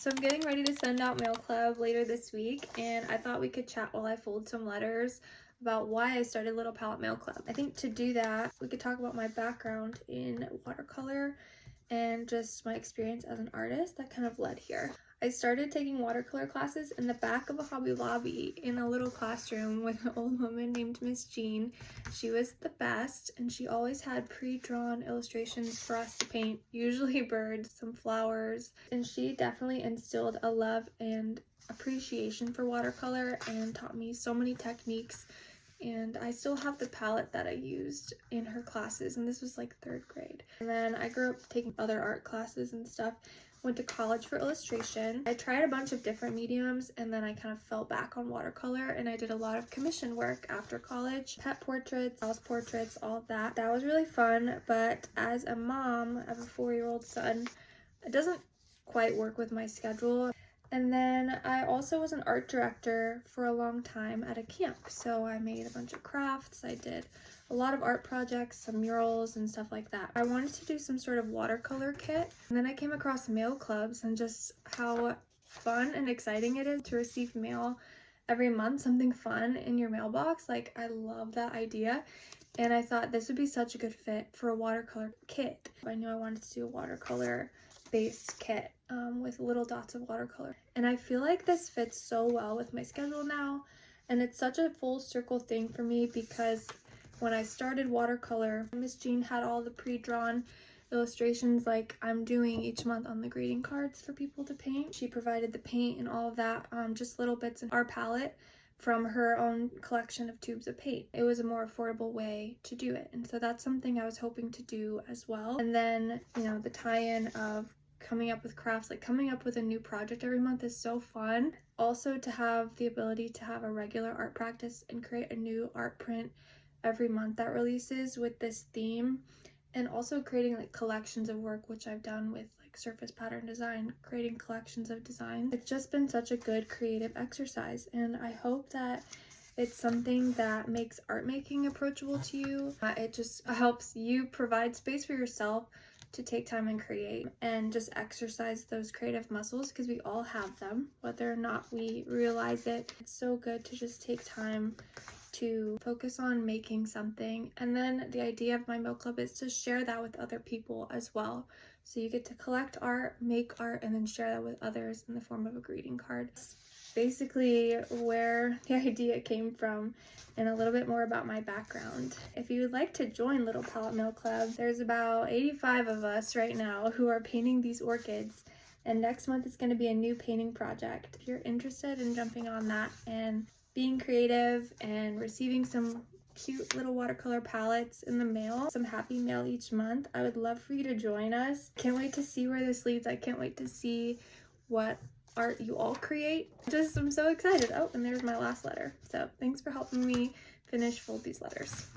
So I'm getting ready to send out Mail Club later this week, and I thought we could chat while I fold some letters about why I started Little Palette Mail Club. I think to do that, we could talk about my background in watercolor and just my experience as an artist that kind of led here. I started taking watercolor classes in the back of a Hobby Lobby in a little classroom with an old woman named Miss Jean. She was the best, and she always had pre-drawn illustrations for us to paint, usually birds, some flowers, and she definitely instilled a love and appreciation for watercolor and taught me so many techniques. And I still have the palette that I used in her classes, and this was like 3rd grade. And then I grew up taking other art classes and stuff. Went to college for illustration. I tried a bunch of different mediums, and then I kind of fell back on watercolor, and I did a lot of commission work after college. Pet portraits, house portraits, all of that. That was really fun, but as a mom of a 4-year-old son, it doesn't quite work with my schedule. And then I also was an art director for a long time at a camp. So I made a bunch of crafts. I did a lot of art projects, some murals and stuff like that. I wanted to do some sort of watercolor kit. And then I came across mail clubs and just how fun and exciting it is to receive mail every month, something fun in your mailbox. Like, I love that idea. And I thought this would be such a good fit for a watercolor kit. I knew I wanted to do a watercolor based kit with little dots of watercolor, and I feel like this fits so well with my schedule now, and it's such a full circle thing for me because when I started watercolor, Miss Jean had all the pre-drawn illustrations like I'm doing each month on the greeting cards for people to paint. She provided the paint and all of that, just little bits in our palette from her own collection of tubes of paint. It was a more affordable way to do it, and so that's something I was hoping to do as well. And then, you know, the tie-in of coming up with crafts, like coming up with a new project every month is so fun. Also, to have the ability to have a regular art practice and create a new art print every month that releases with this theme, and also creating like collections of work, which I've done with like surface pattern design, creating collections of designs. It's just been such a good creative exercise, and I hope that it's something that makes art making approachable to you. It just helps you provide space for yourself to take time and create and just exercise those creative muscles, because we all have them, whether or not we realize it. It's so good to just take time to focus on making something. And then the idea of my Mail Club is to share that with other people as well. So you get to collect art, make art, and then share that with others in the form of a greeting card. That's basically where the idea came from, and a little bit more about my background. If you would like to join Little Palette Mail Club, there's about 85 of us right now who are painting these orchids, and next month it's going to be a new painting project. If you're interested in jumping on that and being creative and receiving some cute little watercolor palettes in the mail, some happy mail each month, I would love for you to join us. Can't wait to see where this leads. I can't wait to see what art you all create. I'm so excited. Oh, and there's my last letter. So thanks for helping me fold these letters.